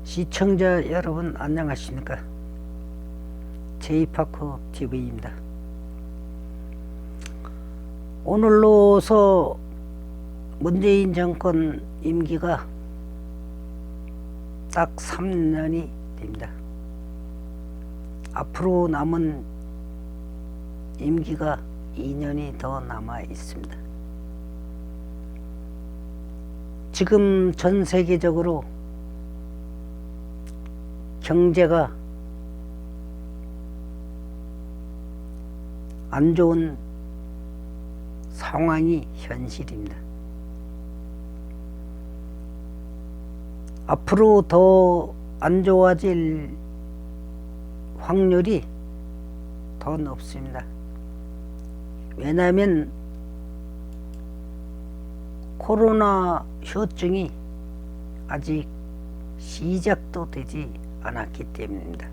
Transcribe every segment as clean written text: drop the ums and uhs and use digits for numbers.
시청자 여러분 안녕하십니까? 제이파크 TV입니다. 오늘로서 문재인 정권 임기가 딱 3년이 됩니다. 앞으로 남은 임기가 2년이 더 남아 있습니다. 지금 전 세계적으로 경제가 안 좋은 상황이 현실입니다. 앞으로 더 안 좋아질 확률이 더 높습니다. 왜냐하면 코로나 후유증이 아직 시작도 되지 않았기 때문입니다.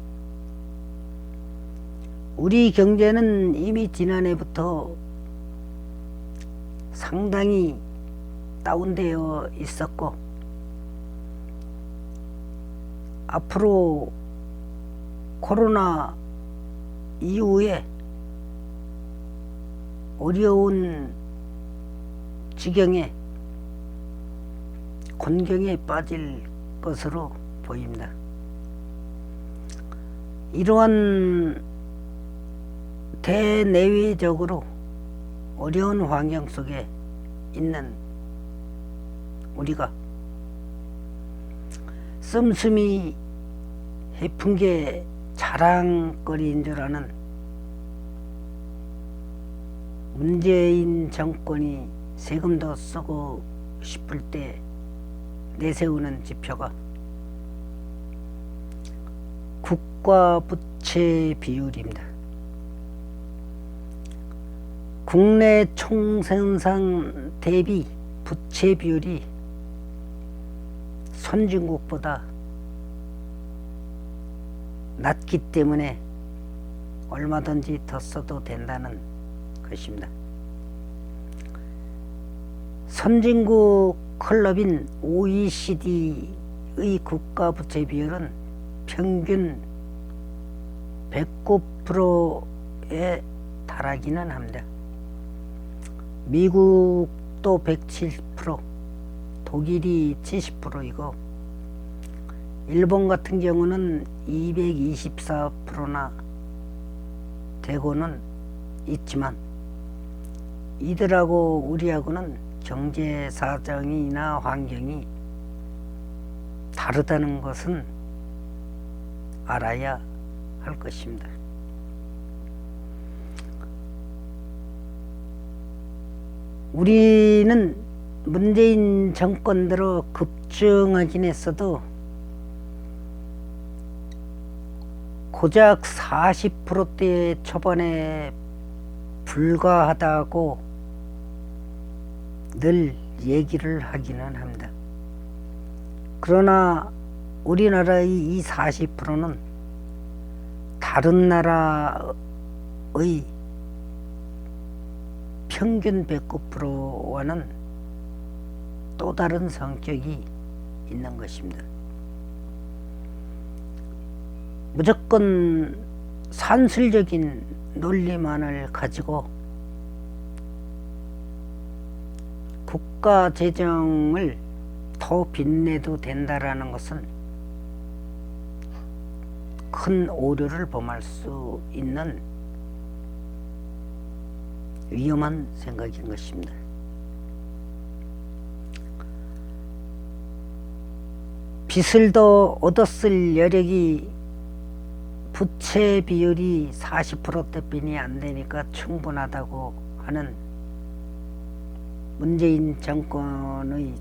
우리 경제는 이미 지난해부터 상당히 다운되어 있었고, 앞으로 코로나 이후에 어려운 지경에 곤경에 빠질 것으로 보입니다. 이러한 대내외적으로 어려운 환경 속에 있는 우리가 씀씀이 해픈 게 자랑거리인 줄 아는 문재인 정권이 세금 더 쓰고 싶을 때 내세우는 지표가 국가 부채 비율입니다. 국내 총생산 대비 부채 비율이 선진국보다 낮기 때문에 얼마든지 더 써도 된다는 것입니다. 선진국 클럽인 OECD의 국가 부채 비율은 평균 109%에 달하기는 합니다. 미국도 107%, 독일이 70%이고 일본 같은 경우는 224%나 되고는 있지만, 이들하고 우리하고는 경제 사정이나 환경이 다르다는 것은 알아야 할 것입니다. 우리는 문재인 정권 들어 급증하긴 했어도 고작 40%대 초반에 불과하다고 늘 얘기를 하기는 합니다. 그러나 우리나라의 이 40%는 다른 나라의 평균 109%와는 또 다른 성격이 있는 것입니다. 무조건 산술적인 논리만을 가지고 국가 재정을 더 빚내도 된다라는 것은 큰 오류를 범할 수 있는 위험한 생각인 것입니다. 빚을 더 얻었을 여력이 부채 비율이 40%대뿐이 안 되니까 충분하다고 하는 문재인 정권의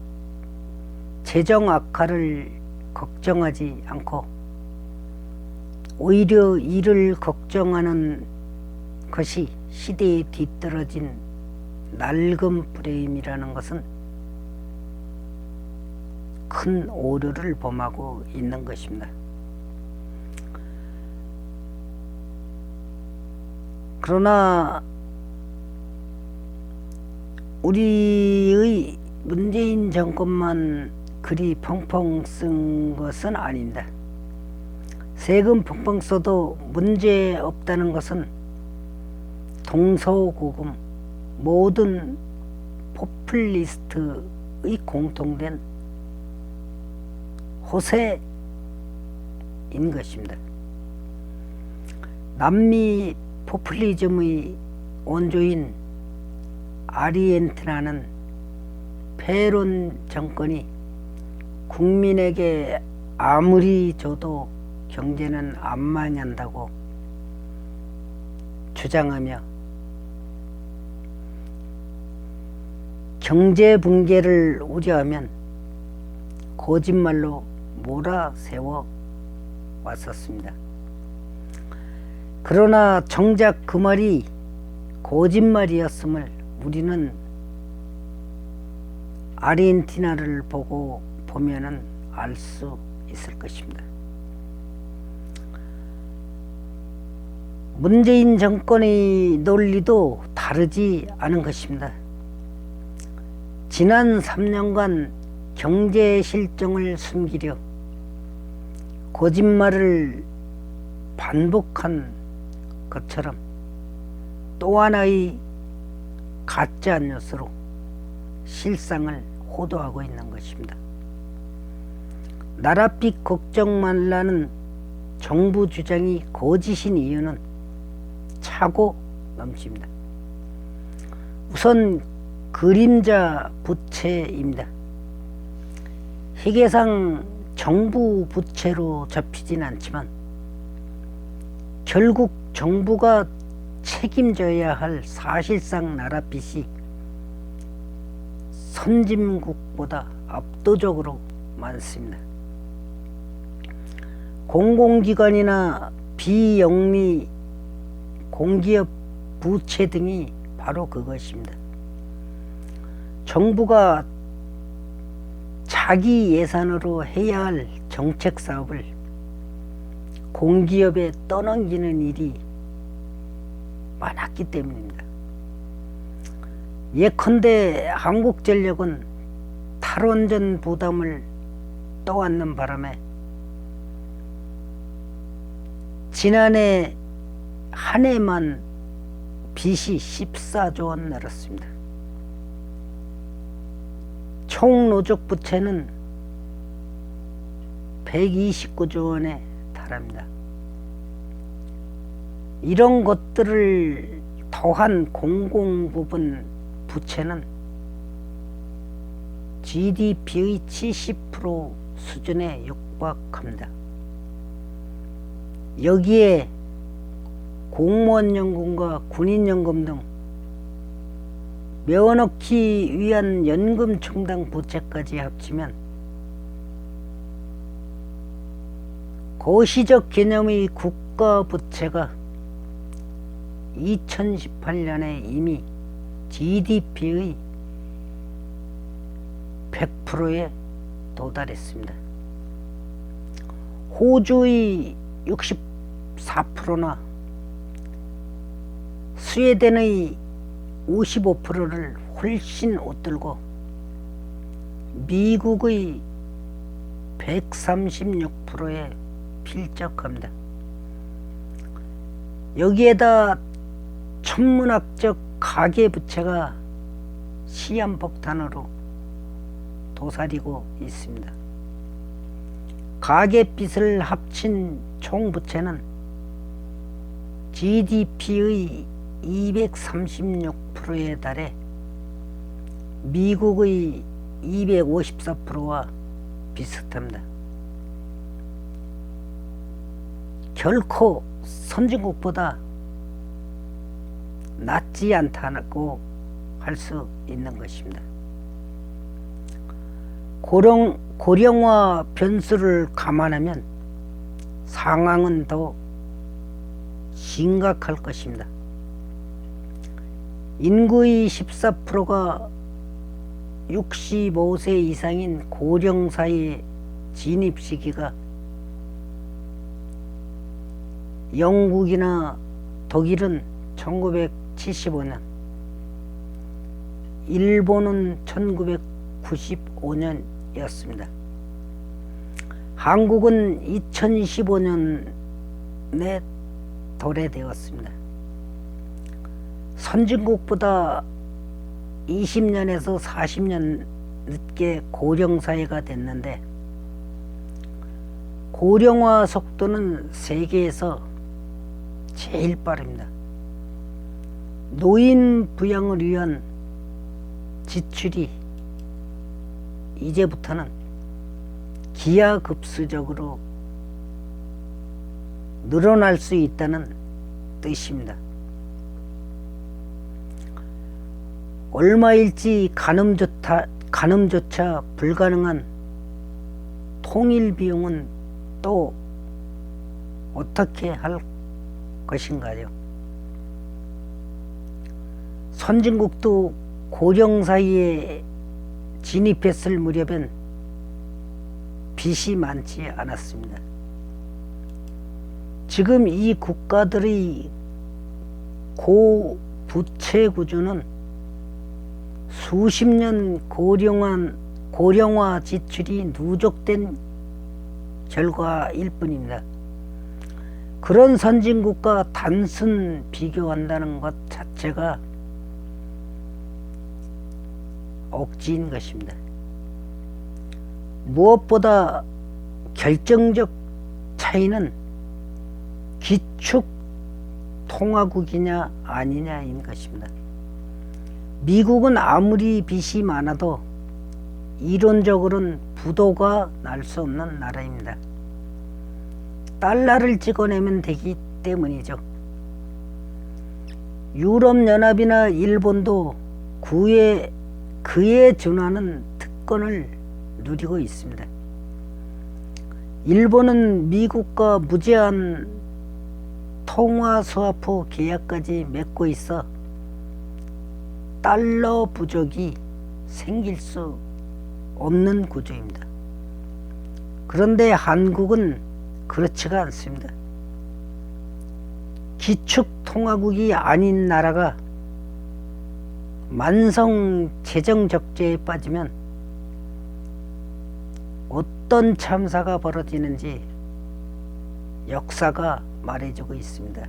재정 악화를 걱정하지 않고 오히려 이를 걱정하는 것이 시대에 뒤떨어진 낡은 프레임이라는 것은 큰 오류를 범하고 있는 것입니다. 그러나 우리의 문재인 정권만 그리 펑펑 쓴 것은 아닙니다. 세금 펑펑 써도 문제 없다는 것은 동서고금 모든 포퓰리스트의 공통된 호세인 것입니다. 남미 포퓰리즘의 원조인 아르헨티나는 페론 정권이 국민에게 아무리 줘도 경제는 안 망한다고 주장하며 경제 붕괴를 우려하면 거짓말로 몰아세워 왔었습니다. 그러나 정작 그 말이 거짓말이었음을 우리는 아르헨티나를 보면은 알 수 있을 것입니다. 문재인 정권의 논리도 다르지 않은 것입니다. 지난 3년간 경제 실정을 숨기려 거짓말을 반복한 것처럼 또 하나의 가짜 뉴스로 실상을 호도하고 있는 것입니다. 나랏빛 걱정 말라는 정부 주장이 거짓인 이유는 차고 넘칩니다. 우선 그림자 부채입니다. 회계상 정부 부채로 잡히진 않지만 결국 정부가 책임져야 할 사실상 나랏빚이 선진국보다 압도적으로 많습니다. 공공기관이나 비영리 공기업 부채 등이 바로 그것입니다. 정부가 자기 예산으로 해야 할 정책 사업을 공기업에 떠넘기는 일이 많았기 때문입니다. 예컨대 한국전력은 탈원전 부담을 떠안는 바람에 지난해 한 해만 빚이 14조 원 늘었습니다. 총 누적 부채는 129조 원에 달합니다. 이런 것들을 더한 공공부분 부채는 GDP의 70% 수준에 육박합니다. 여기에 공무원연금과 군인연금 등 메워넣기 위한 연금 충당 부채까지 합치면 거시적 개념의 국가 부채가 2018년에 이미 GDP의 100%에 도달했습니다. 호주의 64%나 스웨덴의 55%를 훨씬 웃돌고 미국의 136%에 필적합니다. 여기에다 천문학적 가계부채가 시한폭탄으로 도사리고 있습니다. 가계빚을 합친 총부채는 GDP의 236%에 달해 미국의 254%와 비슷합니다. 결코 선진국보다 낫지 않다고 할 수 있는 것입니다. 고령화 변수를 감안하면 상황은 더 심각할 것입니다. 인구의 14%가 65세 이상인 고령사회 진입 시기가 영국이나 독일은 1975년, 일본은 1995년 시대였습니다. 한국은 2015년에 도래되었습니다. 선진국보다 20년에서 40년 늦게 고령사회가 됐는데, 고령화 속도는 세계에서 제일 빠릅니다. 노인 부양을 위한 지출이 이제부터는 기하급수적으로 늘어날 수 있다는 뜻입니다. 얼마일지 가늠조차 불가능한 통일 비용은 또 어떻게 할 것인가요? 선진국도 고령 사이에 진입했을 무렵엔 빚이 많지 않았습니다. 지금 이 국가들의 고부채 구조는 수십 년 고령화 지출이 누적된 결과일 뿐입니다. 그런 선진국과 단순 비교한다는 것 자체가 억지인 것입니다. 무엇보다 결정적 차이는 기축통화국이냐 아니냐인 것입니다. 미국은 아무리 빚이 많아도 이론적으로는 부도가 날 수 없는 나라입니다. 달러를 찍어내면 되기 때문이죠. 유럽연합이나 일본도 그에 준하는 특권을 누리고 있습니다. 일본은 미국과 무제한 통화스와프 계약까지 맺고 있어 달러 부족이 생길 수 없는 구조입니다. 그런데 한국은 그렇지가 않습니다. 기축통화국이 아닌 나라가 만성 재정 적자에 빠지면 어떤 참사가 벌어지는지 역사가 말해주고 있습니다.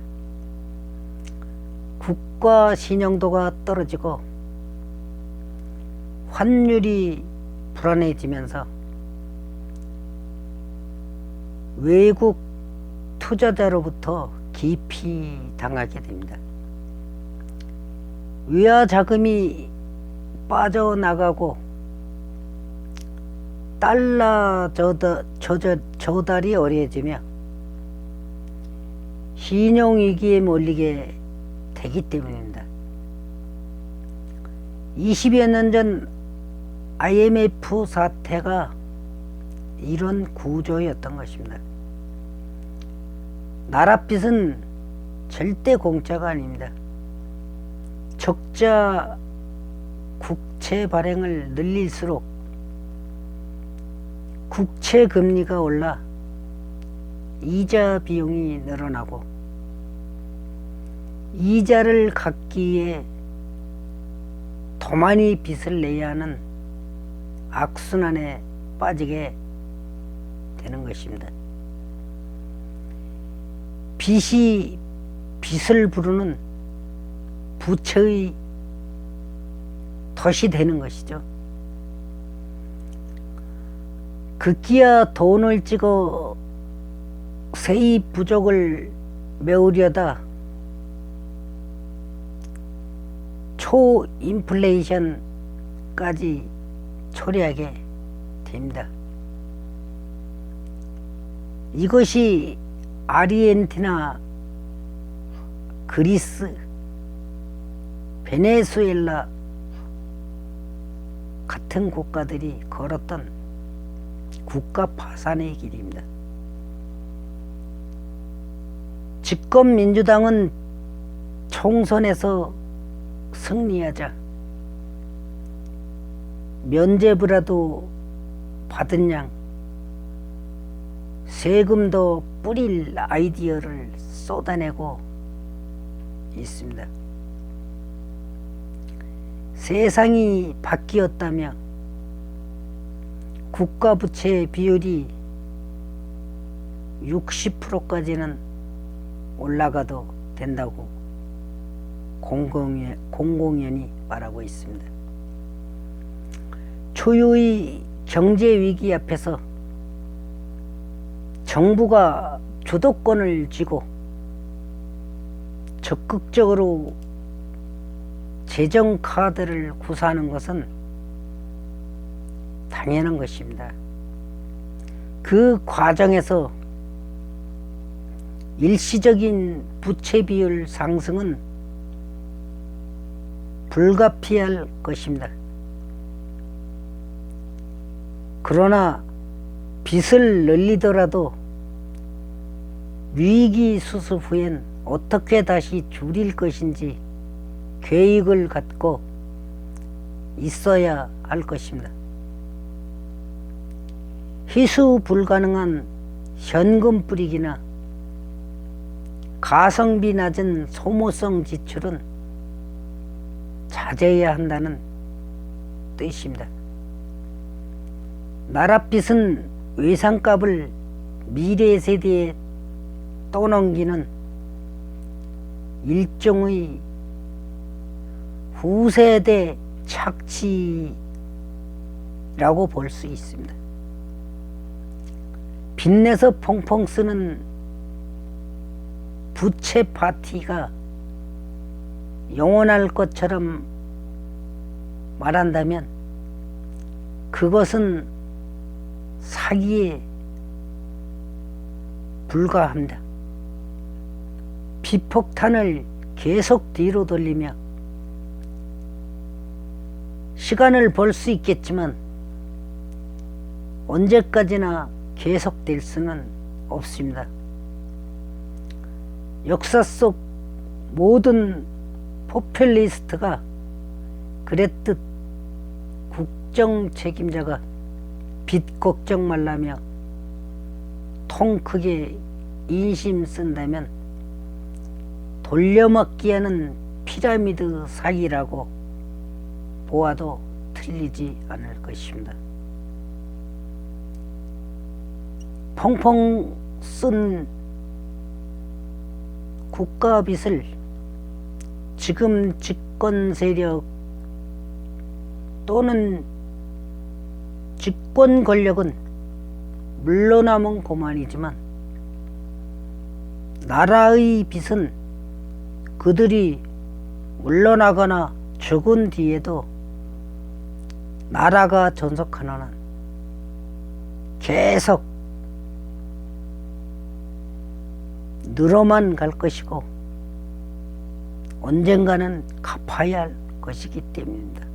국가 신용도가 떨어지고 환율이 불안해지면서 외국 투자자로부터 기피당하게 됩니다. 외화 자금이 빠져나가고 달러 조달이 어려워지며 신용위기에 몰리게 되기 때문입니다. 20여 년 전 IMF 사태가 이런 구조였던 것입니다. 나라빚은 절대 공짜가 아닙니다. 적자 국채 발행을 늘릴수록 국채 금리가 올라 이자 비용이 늘어나고, 이자를 갚기 위해 더 많이 빚을 내야 하는 악순환에 빠지게 되는 것입니다. 빚이 빚을 부르는 부채의 덫이 되는 것이죠. 급기야 돈을 찍어 세입 부족을 메우려다 초인플레이션까지 초래하게 됩니다. 이것이 아르헨티나, 그리스, 베네수엘라 같은 국가들이 걸었던 국가 파산의 길입니다. 집권민주당은 총선에서 승리하자 면죄부라도 받은 양 세금도 뿌릴 아이디어를 쏟아내고 있습니다. 세상이 바뀌었다며 국가 부채 비율이 60%까지는 올라가도 된다고 공공연히 말하고 있습니다. 초유의 경제 위기 앞에서 정부가 주도권을 쥐고 적극적으로 재정 카드를 구사하는 것은 당연한 것입니다. 그 과정에서 일시적인 부채 비율 상승은 불가피할 것입니다. 그러나 빚을 늘리더라도 위기 수습 후엔 어떻게 다시 줄일 것인지 계획을 갖고 있어야 할 것입니다. 희수 불가능한 현금 뿌리기나 가성비 낮은 소모성 지출은 자제해야 한다는 뜻입니다. 나랏빚은 외상값을 미래 세대에 떠넘기는 일종의 후세대 착취라고 볼 수 있습니다. 빚내서 펑펑 쓰는 부채 파티가 영원할 것처럼 말한다면 그것은 사기에 불과합니다. 빚폭탄을 계속 뒤로 돌리며 시간을 벌 수 있겠지만 언제까지나 계속될 수는 없습니다. 역사 속 모든 포퓰리스트가 그랬듯 국정 책임자가 빚 걱정 말라며 통 크게 인심 쓴다면 돌려막기하는 피라미드 사기라고 보아도 틀리지 않을 것입니다. 펑펑 쓴 국가 빚을 지금 집권 세력 또는 집권 권력은 물러남은 고만이지만 나라의 빚은 그들이 물러나거나 죽은 뒤에도 나라가 존속하는 한 계속 늘어만 갈 것이고 언젠가는 갚아야 할 것이기 때문입니다.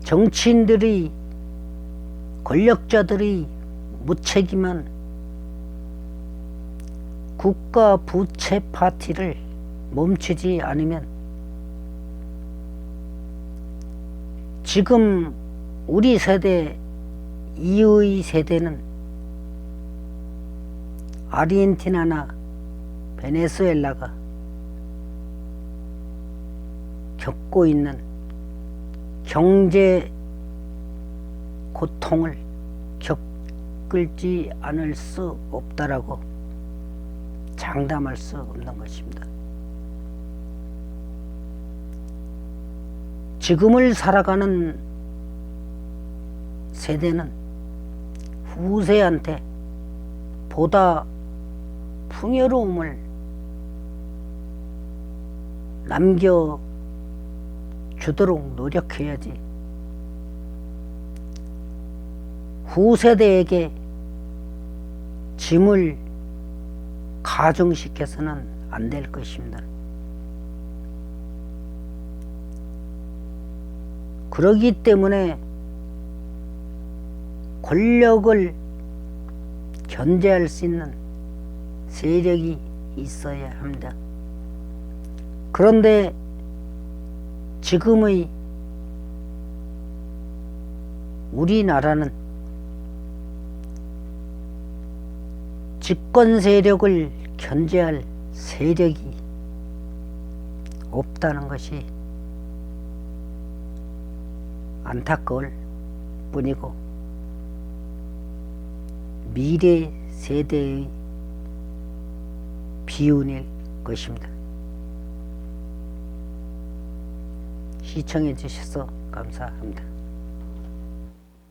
정치인들이 권력자들이 무책임한 국가 부채 파티를 멈추지 않으면 지금 우리 세대 이후의 세대는 아르헨티나나 베네수엘라가 겪고 있는 경제 고통을 겪을지 않을 수 없다라고 장담할 수 없는 것입니다. 지금을 살아가는 세대는 후세한테 보다 풍요로움을 남겨주도록 노력해야지 후세대에게 짐을 가중시켜서는 안 될 것입니다. 그러기 때문에 권력을 견제할 수 있는 세력이 있어야 합니다. 그런데 지금의 우리나라는 집권 세력을 견제할 세력이 없다는 것이 안타까울 뿐이고 미래 세대의 비운일 것입니다. 시청해 주셔서 감사합니다.